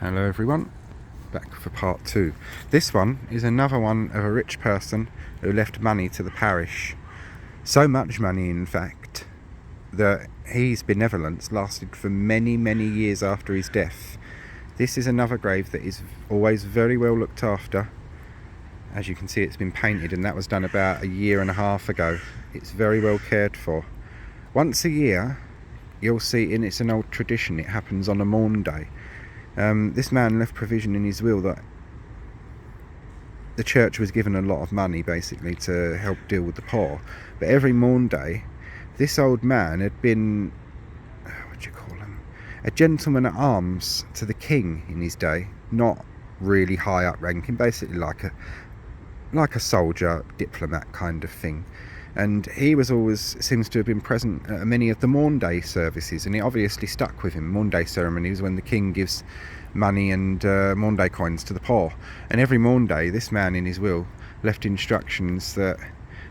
Hello everyone, back for part 2. This one is another one of a rich person who left money to the parish. So much money, in fact, that his benevolence lasted for many, many years after his death. This is another grave that is always very well looked after. As you can see, it's been painted, and that was done about a year and a half ago. It's very well cared for. Once a year, you'll see, and it's an old tradition, it happens on a Maunday. This man left provision in his will that the church was given a lot of money basically to help deal with the poor. But every Maunday, this old man had been, a gentleman at arms to the king in his day, not really high up ranking, basically like a soldier, diplomat kind of thing. And he was always, seems to have been present at many of the Maunday services, and it obviously stuck with him. Maunday ceremonies when the king gives money and Maunday coins to the poor. And every Maunday, this man in his will left instructions that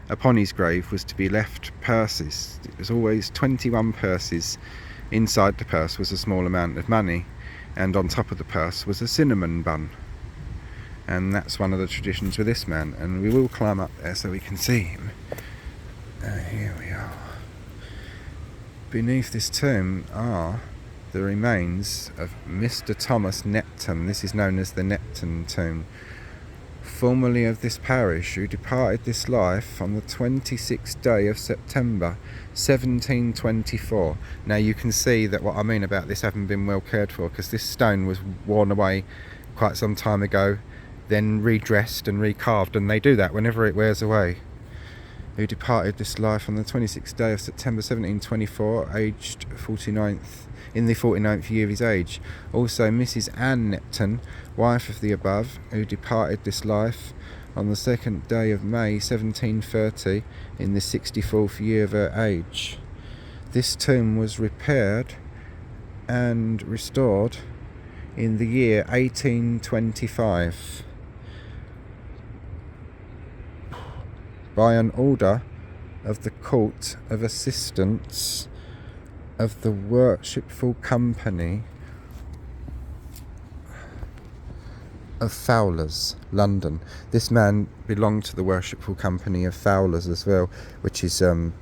upon his grave was to be left purses. It was always 21 purses. Inside the purse was a small amount of money, and on top of the purse was a cinnamon bun. And that's one of the traditions with this man, and we will climb up there so we can see him. Here we are. Beneath this tomb are the remains of Mr. Thomas Neptune. This is known as the Neptune tomb, formerly of this parish, who departed this life on the 26th day of September 1724. Now you can see that what I mean about this having been well cared for, because this stone was worn away quite some time ago, then redressed and recarved, and they do that whenever it wears away. Who departed this life on the 26th day of September 1724, aged 49th, in the 49th year of his age. Also Mrs. Anne Neptune, wife of the above, who departed this life on the 2nd day of May 1730, in the 64th year of her age. This tomb was repaired and restored in the year 1825. By an order of the Court of Assistants of the Worshipful Company of Fowlers, London. This man belonged to the Worshipful Company of Fowlers as well, which is sealing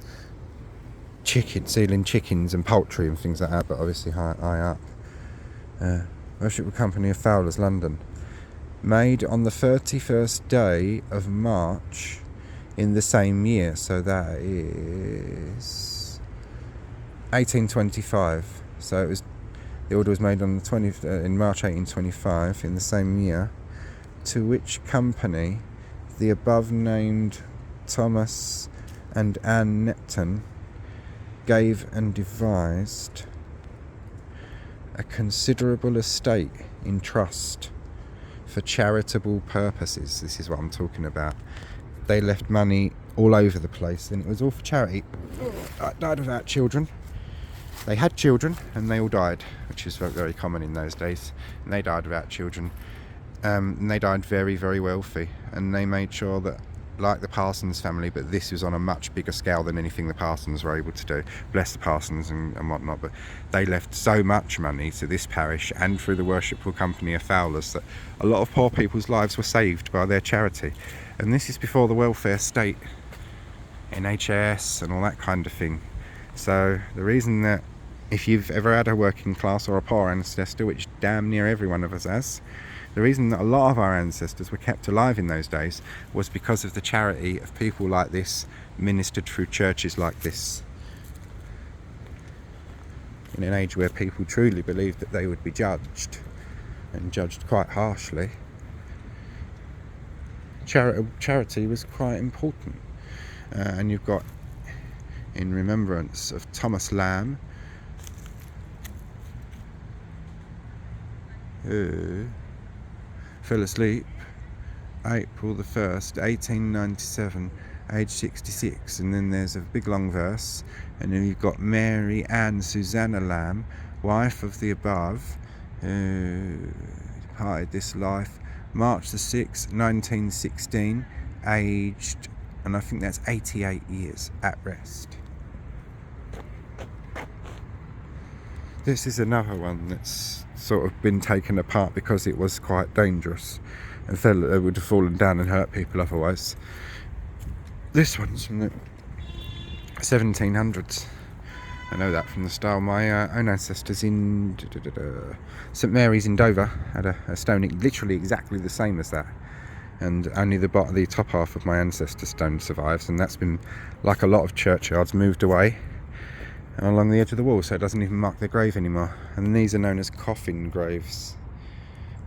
chickens and poultry and things like that, but obviously high up. Worshipful Company of Fowlers, London. Made on the 31st day of March in the same year, so that is 1825. So it was, the order was made on the in March 1825 in the same year, to which company the above named Thomas and Anne Neptune gave and devised a considerable estate in trust for charitable purposes. This is what I'm talking about. They left money all over the place, and it was all for charity. Died without children. They had children, and they all died, which is very common in those days. And they died without children, and they died very, very wealthy. And they made sure that, like the Parsons family, but this was on a much bigger scale than anything the Parsons were able to do. Bless the Parsons and whatnot, but they left so much money to this parish and through the Worshipful Company of Fowlers that a lot of poor people's lives were saved by their charity. And this is before the welfare state, NHS and all that kind of thing. So the reason that, if you've ever had a working class or a poor ancestor, which damn near every one of us has, the reason that a lot of our ancestors were kept alive in those days was because of the charity of people like this, ministered through churches like this. In an age where people truly believed that they would be judged, and judged quite harshly, charity was quite important. And you've got, in remembrance of Thomas Lamb, who fell asleep April the 1st, 1897, age 66. And then there's a big long verse, and then you've got Mary Ann Susanna Lamb, wife of the above, who departed this life March the 6th, 1916, aged, and I think that's 88 years, at rest. This is another one that's sort of been taken apart because it was quite dangerous and it would have fallen down and hurt people otherwise. This one's from the 1700s. I know that from the style. My own ancestors in St Mary's in Dover had a stone literally exactly the same as that, and only the top half of my ancestor's stone survives, and that's been, like a lot of churchyards, moved away along the edge of the wall, so it doesn't even mark their grave anymore. And these are known as coffin graves,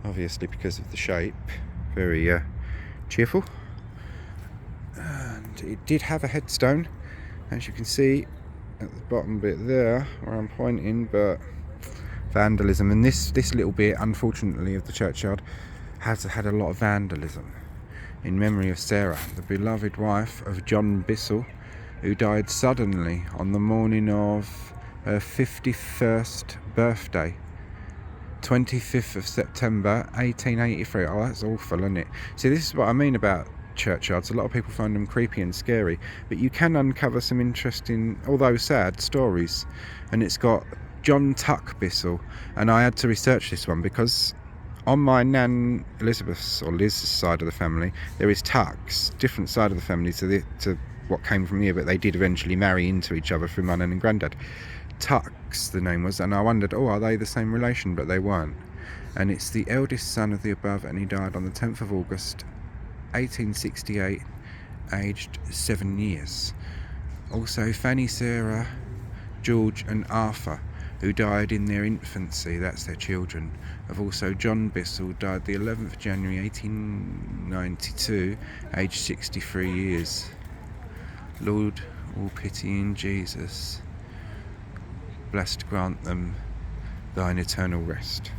obviously because of the shape. Very cheerful. And it did have a headstone, as you can see at the bottom bit there where I'm pointing, but vandalism. And this little bit, unfortunately, of the churchyard has had a lot of vandalism in memory of Sarah, the beloved wife of John Bissell, who died suddenly on the morning of her 51st birthday, 25th of September 1883. Oh, that's awful, isn't it? See, this is what I mean about churchyards. A lot of people find them creepy and scary, but you can uncover some interesting, although sad, stories. And it's got John Tuck Bissell, and I had to research this one because on my Nan Elizabeth's or Liz's side of the family, there is Tucks, different side of the family to what came from here, but they did eventually marry into each other through my nan and granddad. Tucks, the name was, and I wondered, are they the same relation? But they weren't. And it's the eldest son of the above, and he died on the 10th of August 1868, aged 7 years. Also Fanny, Sarah, George and Arthur, who died in their infancy, that's their children. Of also John Bissell, died the 11th of January 1892, aged 63 years. Lord, all pitying Jesus, blessed grant them thine eternal rest.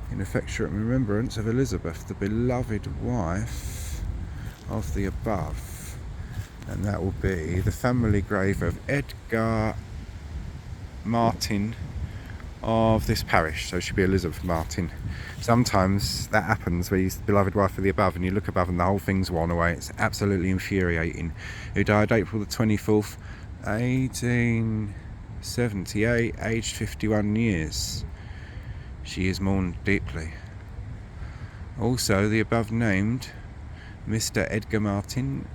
In affectionate remembrance of Elizabeth, the beloved wife of the above. And that will be the family grave of Edgar Martin of this parish. So it should be Elizabeth Martin. Sometimes that happens where he's the beloved wife of the above and you look above and the whole thing's worn away. It's absolutely infuriating. Who died April the 24th, 1878, aged 51 years. She is mourned deeply. Also, the above named Mr. Edgar Martin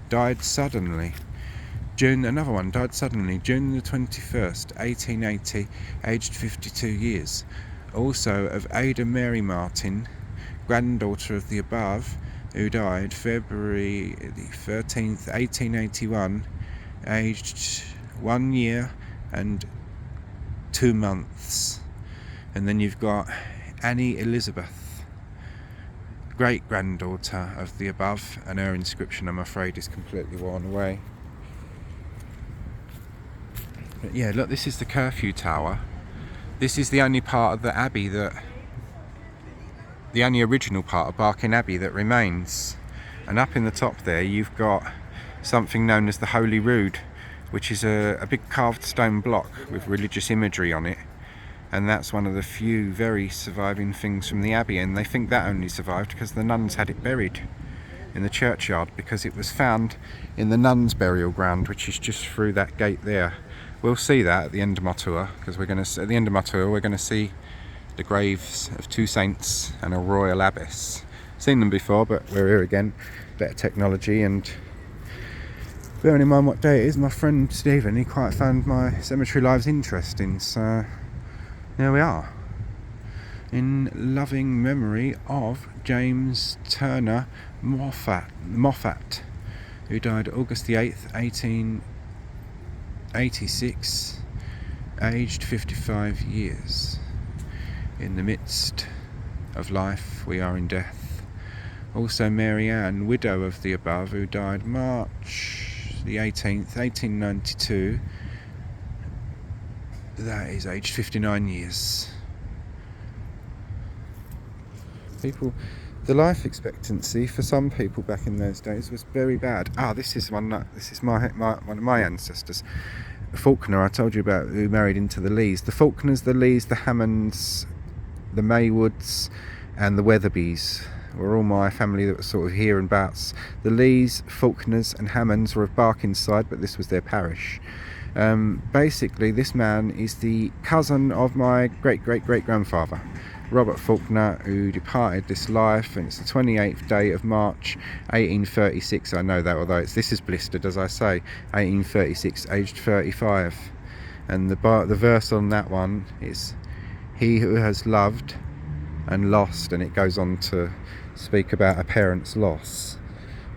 died suddenly. Another one died suddenly, June the 21st, 1880, aged 52 years. Also of Ada Mary Martin, granddaughter of the above, who died February the 13th, 1881, aged 1 year and 2 months. And then you've got Annie Elizabeth, great-granddaughter of the above, and her inscription, I'm afraid, is completely worn away. But yeah, look, this is the curfew tower. This is the only part of the abbey the only original part of Barking Abbey that remains. And up in the top there, you've got something known as the Holy Rood, which is a big carved stone block with religious imagery on it. And that's one of the few very surviving things from the abbey, and they think that only survived because the nuns had it buried in the churchyard, because it was found in the nuns' burial ground, which is just through that gate there. We'll see that at the end of my tour, because at the end of my tour we're going to see the graves of 2 saints and a royal abbess. Seen them before, but we're here again, better technology, and bearing in mind what day it is, my friend Stephen, he quite found my cemetery lives interesting, so there we are, in loving memory of James Turner Moffat, who died August the 8th, 1886, aged 55 years. In the midst of life, we are in death. Also Mary Ann, widow of the above, who died March the 18th, 1892. That is aged 59 years. The life expectancy for some people back in those days was very bad. This is one of my ancestors, Faulkner. I told you about, who married into the Lees. The Faulkners, the Lees, the Hammonds, the Maywoods, and the Weatherbys were all my family that was sort of here and bouts. The Lees, Faulkners and Hammonds were of Barkingside, but this was their parish. Basically, this man is the cousin of my great-great-great-grandfather, Robert Faulkner, who departed this life, and it's the 28th day of March 1836. I know that, although this is blistered, as I say, 1836, aged 35. And the verse on that one is, "He who has loved and lost," and it goes on to speak about a parent's loss.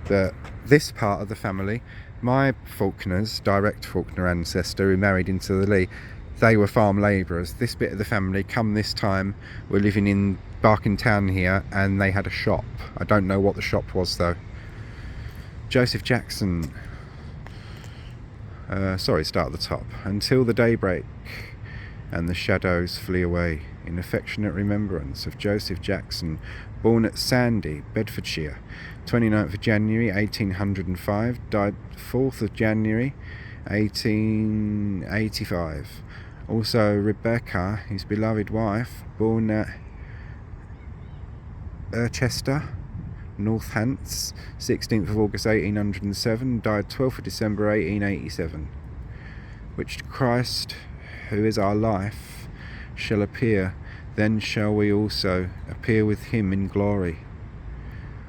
But this part of the family, my Faulkners, direct Faulkner ancestor who married into the Lee, they were farm labourers. This bit of the family, come this time, were living in Barking Town here, and they had a shop. I don't know what the shop was though. Joseph Jackson. Start at the top. "Until the daybreak and the shadows flee away, in affectionate remembrance of Joseph Jackson, born at Sandy, Bedfordshire, 29th of January 1805, died 4th of January 1885. Also Rebecca, his beloved wife, born at Chester, Northants, 16th of August 1807, died 12th of December 1887. Which Christ, who is our life, shall appear, then shall we also appear with him in glory.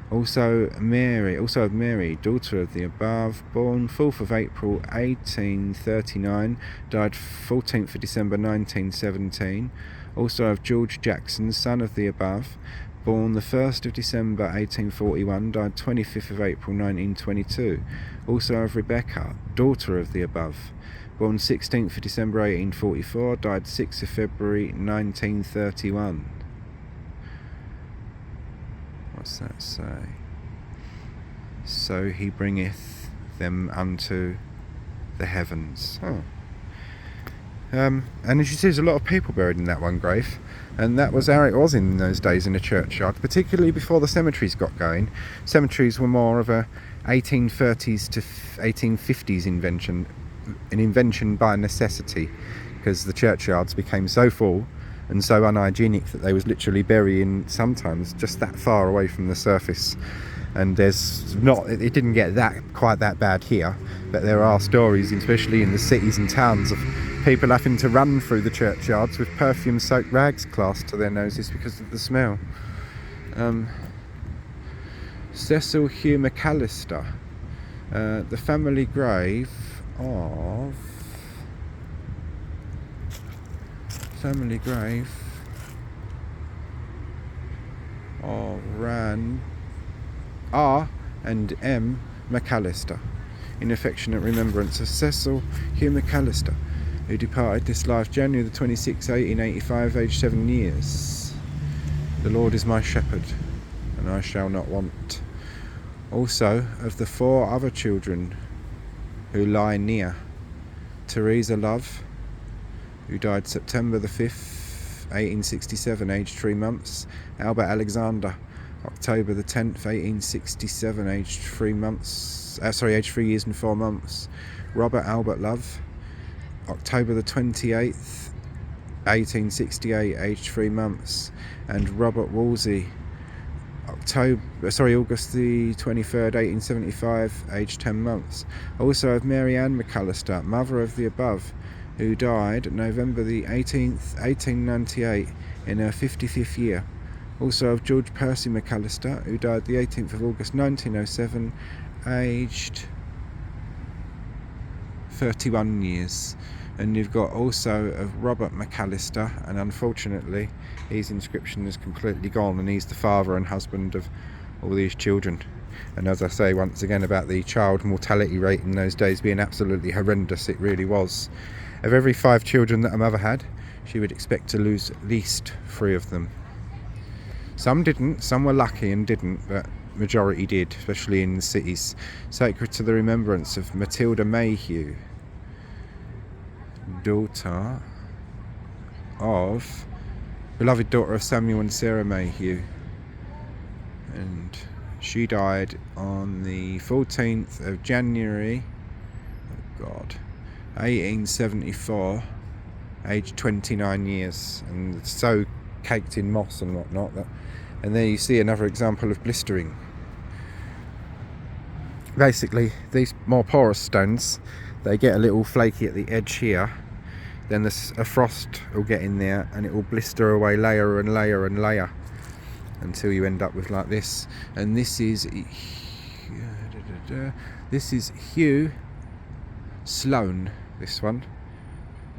Also of Mary, daughter of the above, born 4th of April 1839, died 14th of December 1917. Also of George Jackson, son of the above, born the 1st of December 1841, died 25th of April 1922. Also of Rebecca, daughter of the above, born 16th of December 1844, died 6th of February 1931. What's that say? So he bringeth them unto the heavens. And as you see, there's a lot of people buried in that one grave, and that was how it was in those days in a churchyard, particularly before the cemeteries got going. Cemeteries were more of a 1830s to 1850s invention, an invention by necessity, because the churchyards became so full and so unhygienic that they was literally burying sometimes just that far away from the surface. And it didn't get quite that bad here, but there are stories, especially in the cities and towns, of people having to run through the churchyards with perfume-soaked rags clasped to their noses because of the smell. Cecil Hugh McAllister, the family grave of Ran R and M McAllister, in affectionate remembrance of Cecil Hugh McAllister, who departed this life January the 26th, 1885, aged 7 years. The Lord is my shepherd, and I shall not want. Also of the 4 other children who lie near, Teresa Love, who died September the 5th, 1867, aged 3 months. Albert Alexander, October the 10th, 1867, aged 3 years and 4 months. Robert Albert Love, October the 28th, 1868, aged 3 months. And Robert Wolsey, August the 23rd, 1875, aged 10 months. Also of Mary Ann McAllister, mother of the above, who died November the 18th, 1898, in her 55th year. Also of George Percy McAllister, who died the 18th of August 1907, aged 31 years. And you've got also of Robert McAllister, and unfortunately his inscription is completely gone, and he's the father and husband of all these children. And as I say once again about the child mortality rate in those days being absolutely horrendous, it really was. Of every 5 children that a mother had, she would expect to lose at least 3 of them. Some didn't, some were lucky and didn't, but majority did, especially in the cities. Sacred to the remembrance of Matilda Mayhew, beloved daughter of Samuel and Sarah Mayhew, and she died on the 14th of January 1874, aged 29 years, and so caked in moss and whatnot that And there you see another example of blistering. Basically, these more porous stones, they get a little flaky at the edge here. Then a frost will get in there and it will blister away layer and layer and layer until you end up with like this. And this is Hugh Sloane, this one.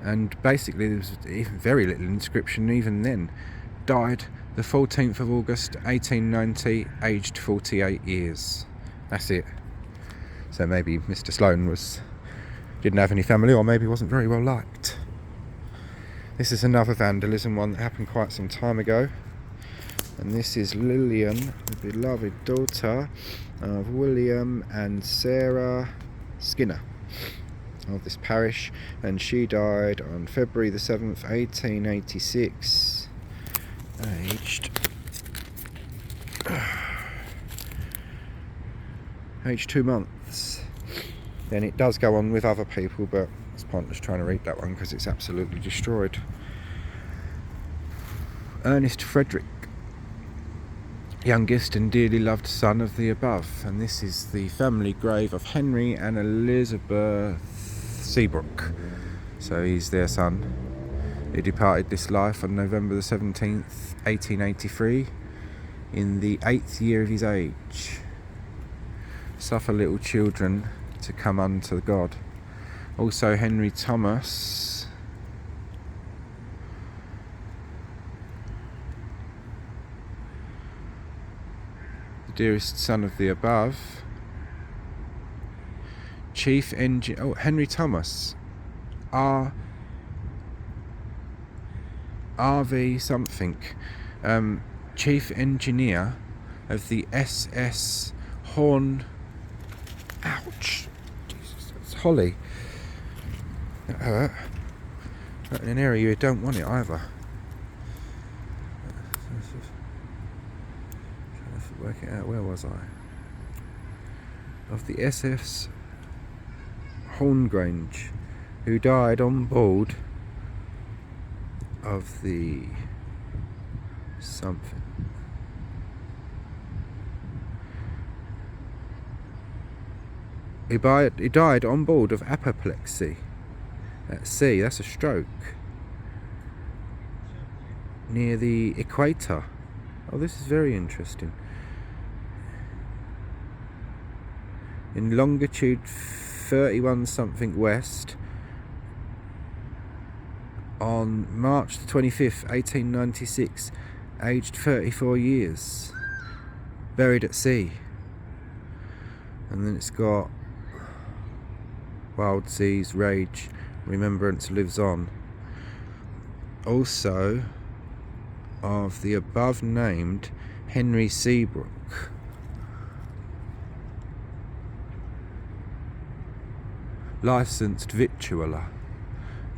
And basically there was very little inscription even then. Died the 14th of August 1890, aged 48 years. That's it. So maybe Mr. Sloane didn't have any family, or maybe wasn't very well liked. This is another vandalism one that happened quite some time ago. And this is Lillian, the beloved daughter of William and Sarah Skinner of this parish, and she died on February the 7th, 1886, aged 2 months. Then it does go on with other people, but it's pointless trying to read that one because it's absolutely destroyed. Ernest Frederick, youngest and dearly loved son of the above, and this is the family grave of Henry and Elizabeth Seabrook. So he's their son. He departed this life on November the 17th, 1883, in the 8th year of his age. Suffer little children to come unto God. Also Henry Thomas, the dearest son of the above. Chief engineer, Henry Thomas, RV something, chief engineer of the SS Horn. Ouch! Jesus, that's holly. That hurt. Right in an area you don't want it either. Trying to work it out. Where was I? Of the SS Horngrange, who died on board of the something. He died on board of apoplexy at sea. That's a stroke. Near the equator. Oh, this is very interesting. In longitude 31 something west on March the 25th, 1896, aged 34 years. Buried at sea. And then it's got wild seas, rage, remembrance lives on. Also of the above named Henry Seabrook. Licensed victualler.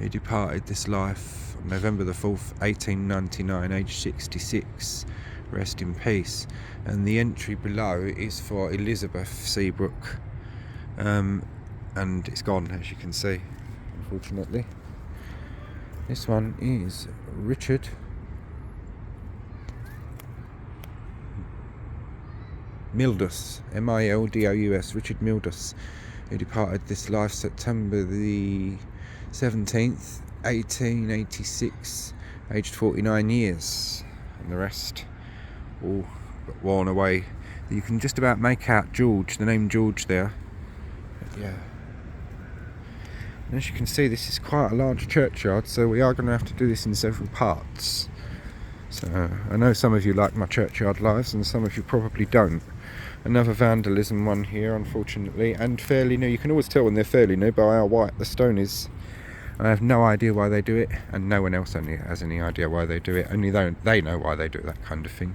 He departed this life on November the 4th, 1899, aged 66. Rest in peace. And the entry below is for Elizabeth Seabrook. And it's gone, as you can see, unfortunately. This one is Richard Mildus, Mildous, Richard Mildus, who departed this life September the 17th, 1886, aged 49 years. And the rest all got worn away. You can just about make out George, the name George there. But yeah. And as you can see, this is quite a large churchyard, so we are going to have to do this in several parts. So I know some of you like my churchyard lives and some of you probably don't. Another vandalism one here, unfortunately, and fairly new. You can always tell when they're fairly new by how white the stone is. I have no idea why they do it, and no one else has any idea why they do it. Only they know why they do that kind of thing.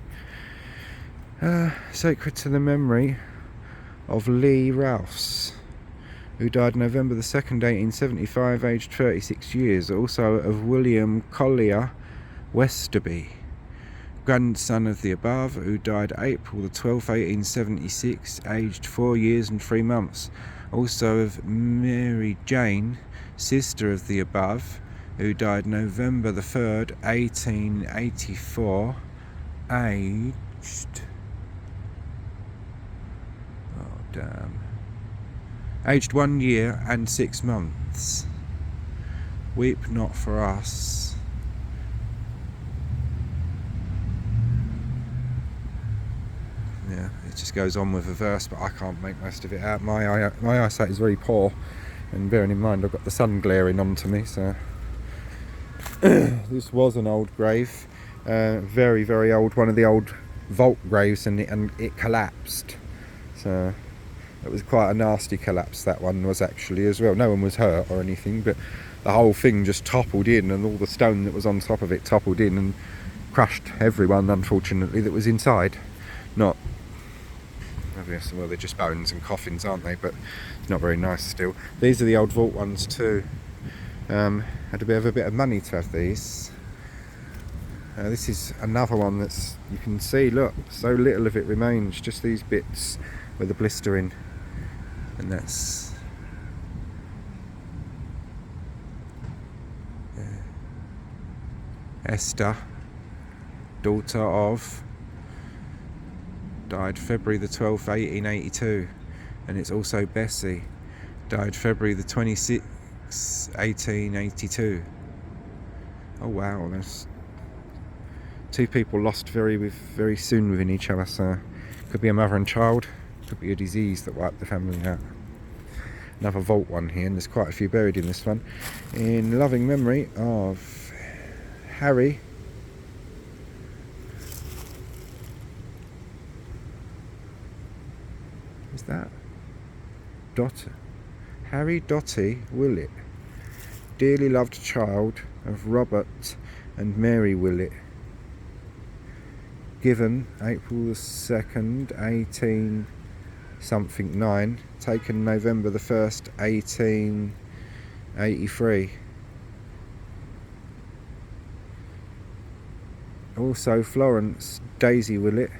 Sacred to the memory of Lee Rouse, who died November the 2nd, 1875, aged 36 years. Also of William Collier Westerby, grandson of the above, who died April the 12th, 1876, aged 4 years and 3 months. Also of Mary Jane, sister of the above, who died November the 3rd, 1884, aged aged. Oh damn. Aged 1 year and 6 months. Weep not for us. Yeah, it just goes on with a verse, but I can't make most of it out. My eyesight is very poor, and bearing in mind I've got the sun glaring onto me, so this was an old grave, very very old, one of the old vault graves, and it collapsed. So it was quite a nasty collapse, that one was actually, as well. No one was hurt or anything, but the whole thing just toppled in, and all the stone that was on top of it toppled in and crushed everyone, unfortunately, that was inside. Not obvious, well, they're just bones and coffins, aren't they? But it's not very nice still. These are the old vault ones too. Had to have a bit of money to have these. This is another one that's, you can see, look, so little of it remains, just these bits with the blister in, and that's Esther, daughter of, died February the 12th, 1882, and it's also Bessie, died February the 26th, 1882. Oh wow, there's two people lost very soon within each other, so could be a mother and child, could be a disease that wiped the family out. Another vault one here, and there's quite a few buried in this one. In loving memory of Harry is that Harry Dottie Willett, dearly loved child of Robert and Mary Willett, given April the 2nd, 18 something 9, taken November the 1st, 1883. Also Florence Daisy Willett,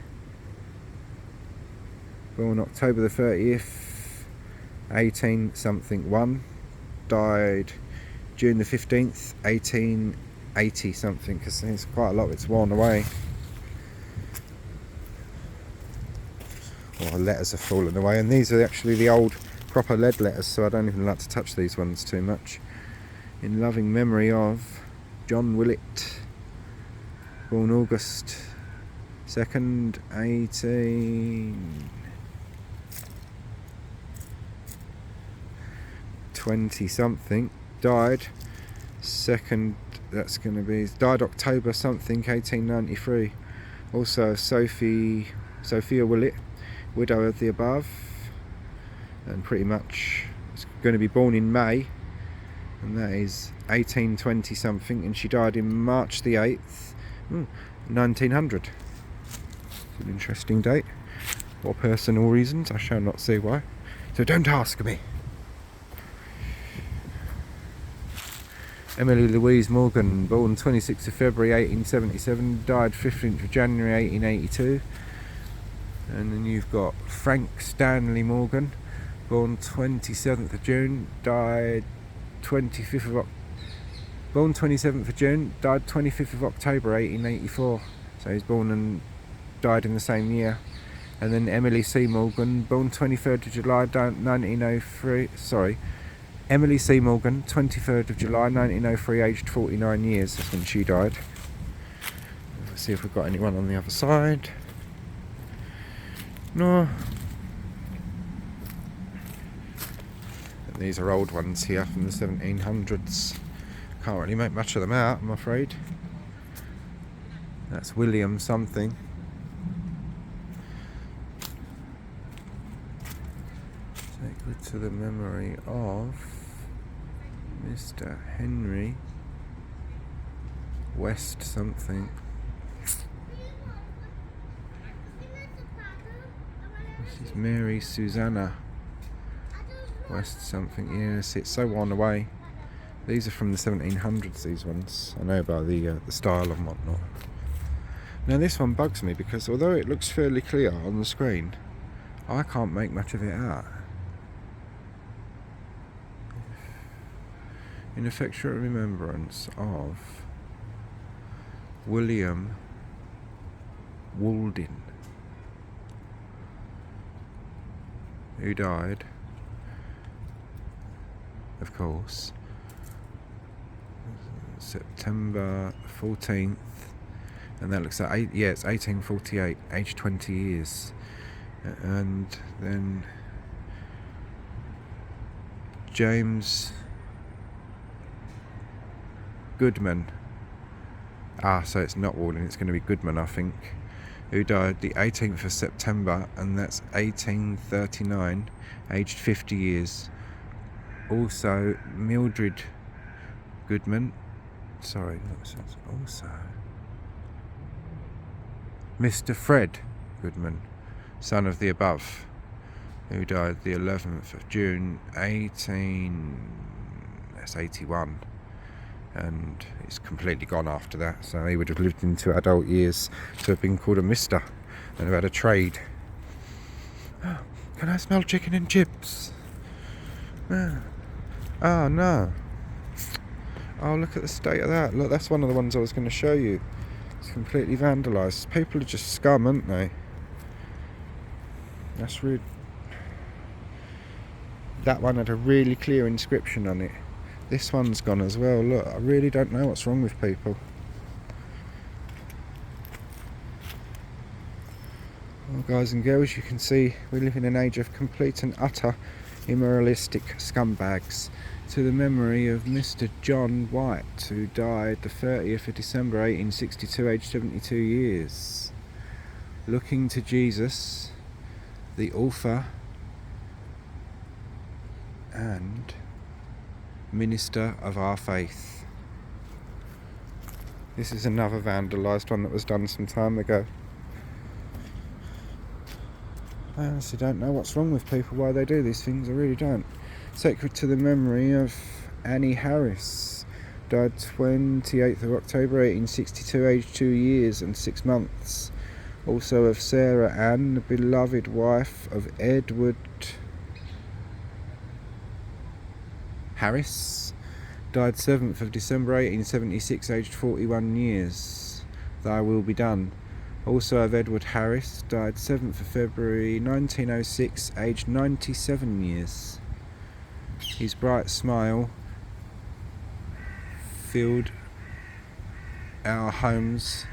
born October the 30th, 18 something 1, died June the 15th, 1880 something, because there's quite a lot that's worn away. Or letters have fallen away, and these are actually the old proper lead letters, so I don't even like to touch these ones too much. In loving memory of John Willett, born August 2nd, 1820 something, died second, that's going to be, died October something, 1893. Also Sophia Willett, widow of the above, and pretty much it's going to be born in May, and that is 1820 something, and she died in March the 8th, 1900. It's an interesting date, for personal reasons, I shall not say why, so don't ask me. Emily Louise Morgan, born 26th of February 1877, died 15th of January 1882. And then you've got Frank Stanley Morgan, born 27th of June, died 25th of born 27th of June, died 25th of October 1884. So he's born and died in the same year. And then Emily C. Morgan, born 23rd of July 1903. Emily C. Morgan, 23rd of July 1903, aged 49 years. That's when she died. Let's see if we've got anyone on the other side. No. And these are old ones here from the 1700s. Can't really make much of them out, I'm afraid. That's William something. Sacred to the memory of Mr. Henry West something. This is Mary Susanna West something. Yes, it's so worn away. These are from the 1700s, these ones. I know by the style and whatnot. Now this one bugs me because although it looks fairly clear on the screen, I can't make much of it out. In affectionate remembrance of William Walden. who died, of course, September 14th, and that looks like, it's 1848, aged 20 years. And then James Goodman, so it's not Walden, it's going to be Goodman, I think, who died the 18th of September, and that's 1839, aged 50 years. Also, Mildred Goodman, also Mr. Fred Goodman, son of the above, who died the 11th of June, 81. And it's completely gone after that, so he would have lived into adult years to have been called a mister and have had a trade. Oh, can I smell chicken and chips? Oh no. Oh, look at the state of that. Look, that's one of the ones I was going to show you. It's completely vandalised. People are just scum, aren't they? That's rude. That one had a really clear inscription on it. This one's gone as well. Look, I really don't know what's wrong with people. Well, guys and girls, you can see we live in an age of complete and utter immoralistic scumbags. To the memory of Mr. John White, who died the 30th of December 1862, aged 72 years. Looking to Jesus, the author and minister of our faith. This is another vandalised one that was done some time ago. I honestly don't know what's wrong with people, why they do these things, I really don't. Sacred to the memory of Annie Harris, died 28th of October 1862, aged 2 years and 6 months. Also of Sarah Ann, the beloved wife of Edward Harris, died 7th of December 1876, aged 41 years. Thy will be done. Also of Edward Harris, died 7th of February 1906, aged 97 years. His bright smile filled our homes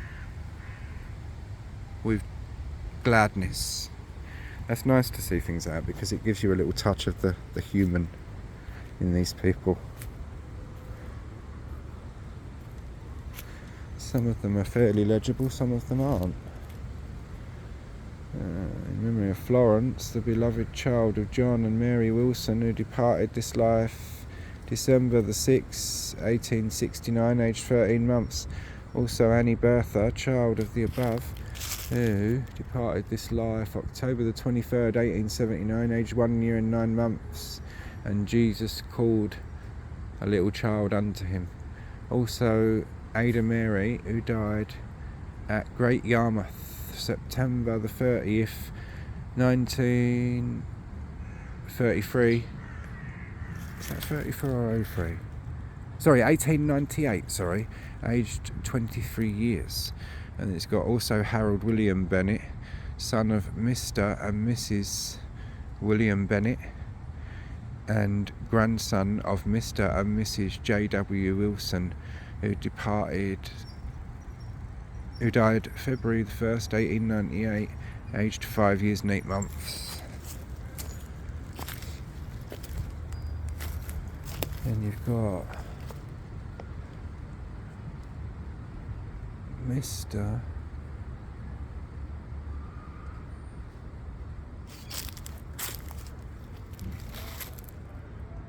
with gladness. That's nice to see things out, because it gives you a little touch of the human in these people. Some of them are fairly legible, some of them aren't. In memory of Florence, the beloved child of John and Mary Wilson, who departed this life December the 6th, 1869, aged 13 months. Also Annie Bertha, child of the above, who departed this life October the 23rd, 1879, aged 1 year and 9 months. And Jesus called a little child unto him. Also Ada Mary, who died at Great Yarmouth, September the 30th, 1933. Is that 34 or 03? Sorry, 1898, aged 23 years. And it's got also Harold William Bennett, son of Mr. and Mrs. William Bennett, and grandson of Mr. and Mrs. J.W. Wilson, who died February the 1st, 1898, aged 5 years and 8 months. Then you've got Mr.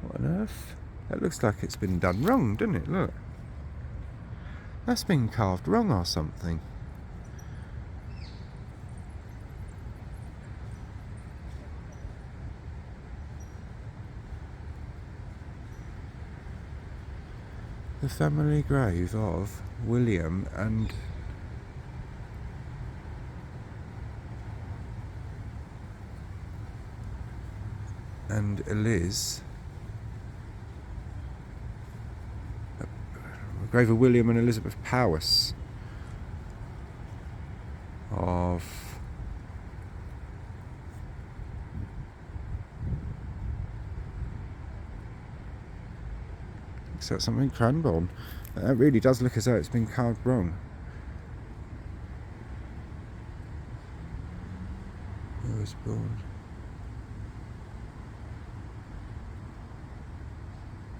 What on earth? That looks like it's been done wrong, doesn't it? Look. That's been carved wrong or something. The family grave of William and Eliz. Grave of William and Elizabeth Powys of So that's something Cranbourne. That really does look as though it's been carved wrong. Who was born?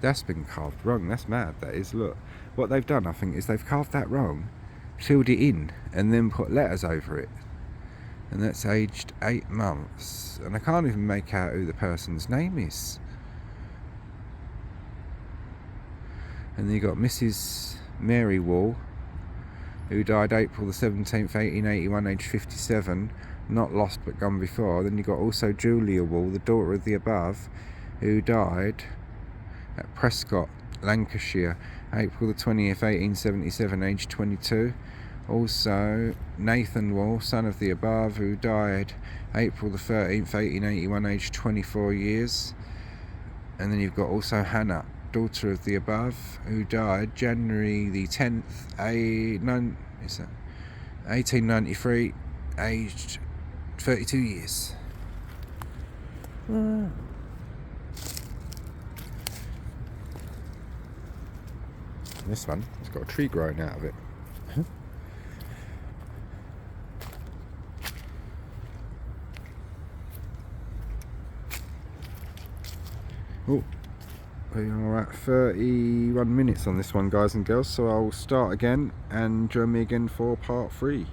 That's been carved wrong. That's mad, that is. Look, what they've done, I think, is they've carved that wrong, filled it in, and then put letters over it. And that's aged 8 months. And I can't even make out who the person's name is. And then you've got Mrs. Mary Wall, who died April the 17th, 1881, aged 57. Not lost but gone before. Then you've got also Julia Wall, the daughter of the above, who died at Prescott, Lancashire, April the 20th, 1877, aged 22. Also Nathan Wall, son of the above, who died April the 13th, 1881, aged 24 years. And then you've got also Hannah, daughter of the above, who died January the 10th, 1893, aged 32 years. This one, it's got a tree growing out of it. Oh, we are at 31 minutes on this one, guys and girls, so I'll start again and join me again for part 3.